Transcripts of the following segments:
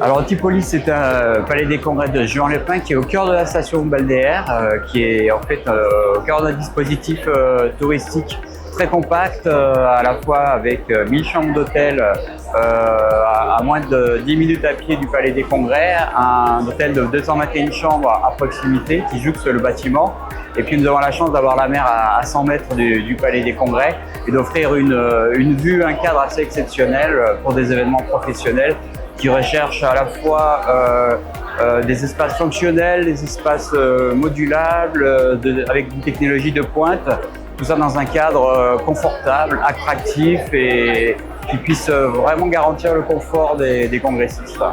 Alors Antipolis, c'est un palais des congrès de Juan-les-Pins qui est au cœur de la station balnéaire, qui est en fait au cœur d'un dispositif touristique très compact, à la fois avec 1000 chambres d'hôtel à moins de 10 minutes à pied du palais des congrès, un hôtel de 221 chambres à proximité qui jouxte le bâtiment. Et puis nous avons la chance d'avoir la mer à 100 mètres du palais des congrès et d'offrir une vue, un cadre assez exceptionnel pour des événements professionnels qui recherchent à la fois des espaces fonctionnels, des espaces modulables, avec une technologie de pointe, tout ça dans un cadre confortable, attractif et qui puisse vraiment garantir le confort des congressistes.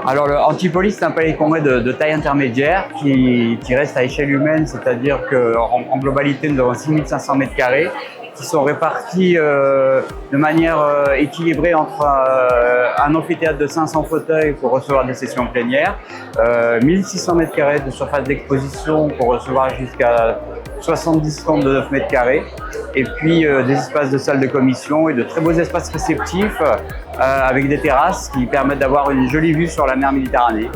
Alors le Antipolis, c'est un palais des congrès de taille intermédiaire qui reste à échelle humaine, c'est-à-dire qu'en globalité, nous avons 6500 m² qui sont répartis de manière équilibrée entre un amphithéâtre de 500 fauteuils pour recevoir des sessions plénières, 1600 m² de surface d'exposition pour recevoir jusqu'à 70 stands de 9 m², et puis des espaces de salle de commission et de très beaux espaces réceptifs avec des terrasses qui permettent d'avoir une jolie vue sur la mer Méditerranée.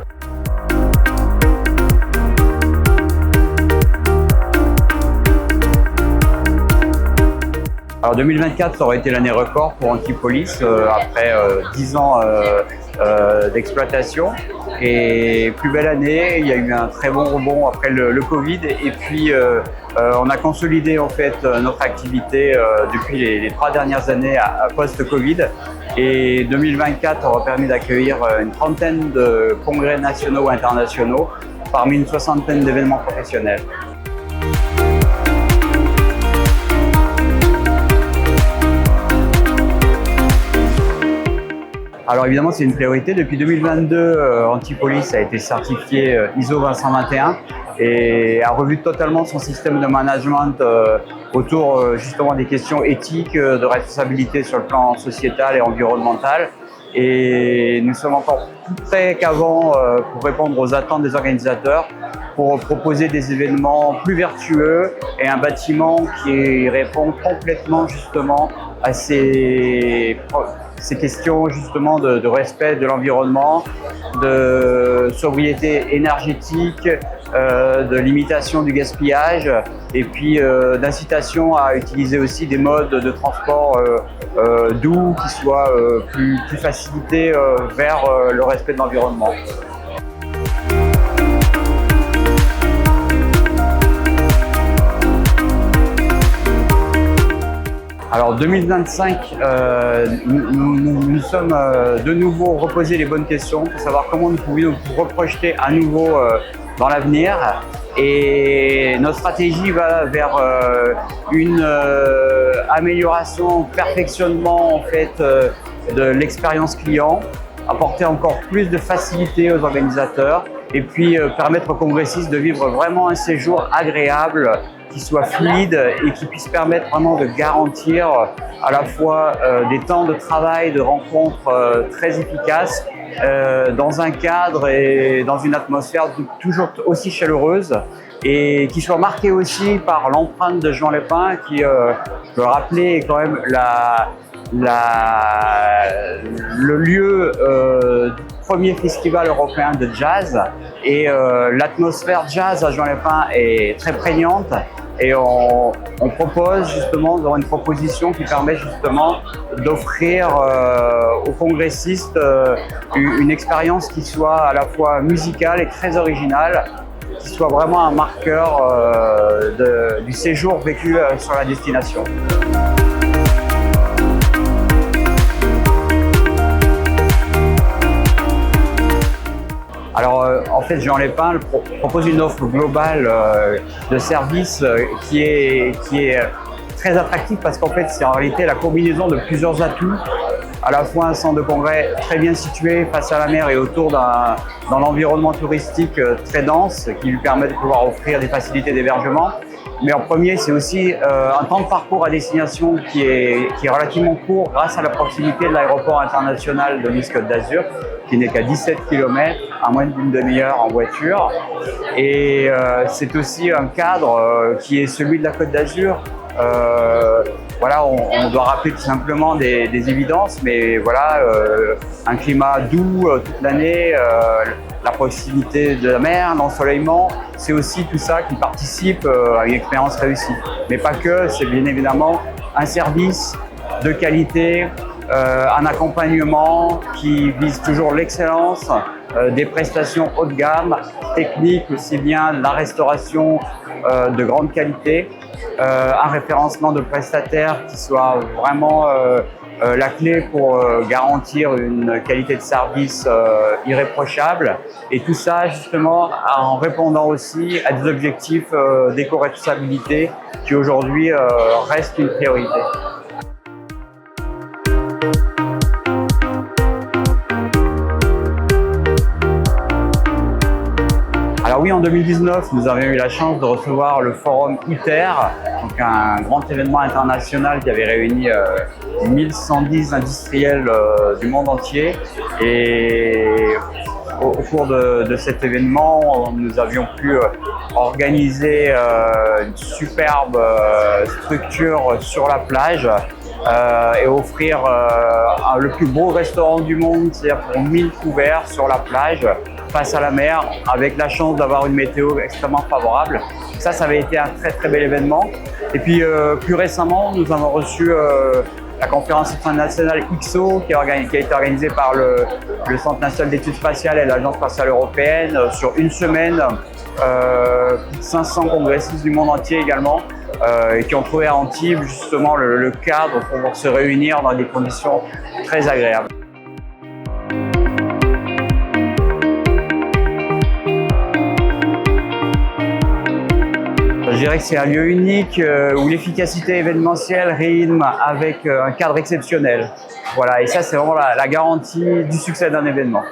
Alors 2024, ça aurait été l'année record pour Antipolis, après 10 ans d'exploitation. Et plus belle année, il y a eu un très bon rebond après le Covid. Et puis on a consolidé en fait notre activité depuis les 3 dernières années post-Covid. Et 2024 aura permis d'accueillir une trentaine de congrès nationaux ou internationaux parmi une soixantaine d'événements professionnels. Alors évidemment, c'est une priorité. Depuis 2022, Antipolis a été certifié ISO 20121 et a revu totalement son système de management autour justement des questions éthiques, de responsabilité sur le plan sociétal et environnemental. Et nous sommes encore plus près qu'avant pour répondre aux attentes des organisateurs, pour proposer des événements plus vertueux et un bâtiment qui répond complètement justement à ces questions justement de respect de l'environnement, de sobriété énergétique, de limitation du gaspillage et puis d'incitation à utiliser aussi des modes de transport doux qui soient plus facilités vers le respect de l'environnement. Alors 2025, nous sommes de nouveau reposés les bonnes questions pour savoir comment nous pouvions nous reprojeter à nouveau dans l'avenir. Et notre stratégie va vers une amélioration, perfectionnement en fait de l'expérience client, apporter encore plus de facilité aux organisateurs et puis permettre aux congressistes de vivre vraiment un séjour agréable, qui soit fluide et qui puisse permettre vraiment de garantir à la fois des temps de travail, de rencontres très efficaces dans un cadre et dans une atmosphère toujours aussi chaleureuse et qui soit marquée aussi par l'empreinte de Juan-les-Pins qui, je veux le rappeler, est quand même le lieu du premier festival européen de jazz et l'atmosphère jazz à Juan-les-Pins est très prégnante et on propose justement dans une proposition qui permet justement d'offrir aux congressistes une expérience qui soit à la fois musicale et très originale, qui soit vraiment un marqueur du séjour vécu sur la destination. Alors en fait, Juan-les-Pins propose une offre globale de services qui est très attractive parce qu'en fait, c'est en réalité la combinaison de plusieurs atouts, à la fois un centre de congrès très bien situé face à la mer et autour dans l'environnement touristique très dense qui lui permet de pouvoir offrir des facilités d'hébergement, Mais en premier, c'est aussi un temps de parcours à destination qui est relativement court grâce à la proximité de l'aéroport international de Nice-Côte d'Azur, qui n'est qu'à 17 km, à moins d'une demi-heure en voiture. Et c'est aussi un cadre qui est celui de la Côte d'Azur. Voilà, on doit rappeler tout simplement des évidences, mais voilà, un climat doux toute l'année, la proximité de la mer, l'ensoleillement, c'est aussi tout ça qui participe à une expérience réussie. Mais pas que, c'est bien évidemment un service de qualité, un accompagnement qui vise toujours l'excellence, des prestations haut de gamme, techniques aussi bien de la restauration de grande qualité, un référencement de prestataires qui soit vraiment la clé pour garantir une qualité de service irréprochable, et tout ça justement en répondant aussi à des objectifs d'éco-responsabilité qui aujourd'hui restent une priorité. Alors oui, en 2019, nous avions eu la chance de recevoir le forum ITER, donc un grand événement international qui avait réuni 1110 industriels du monde entier. Et au cours de cet événement, nous avions pu organiser une superbe structure sur la plage et offrir le plus beau restaurant du monde, c'est-à-dire pour 1000 couverts sur la plage, face à la mer, avec la chance d'avoir une météo extrêmement favorable. Ça avait été un très très bel événement. Et puis plus récemment, nous avons reçu la conférence internationale IXO qui a été organisée par le Centre national d'études spatiales et l'Agence spatiale européenne sur une semaine. Plus de 500 congressistes du monde entier également et qui ont trouvé à Antibes justement le cadre pour pouvoir se réunir dans des conditions très agréables. Je dirais que c'est un lieu unique où l'efficacité événementielle rime avec un cadre exceptionnel. Voilà, et ça, c'est vraiment la garantie du succès d'un événement.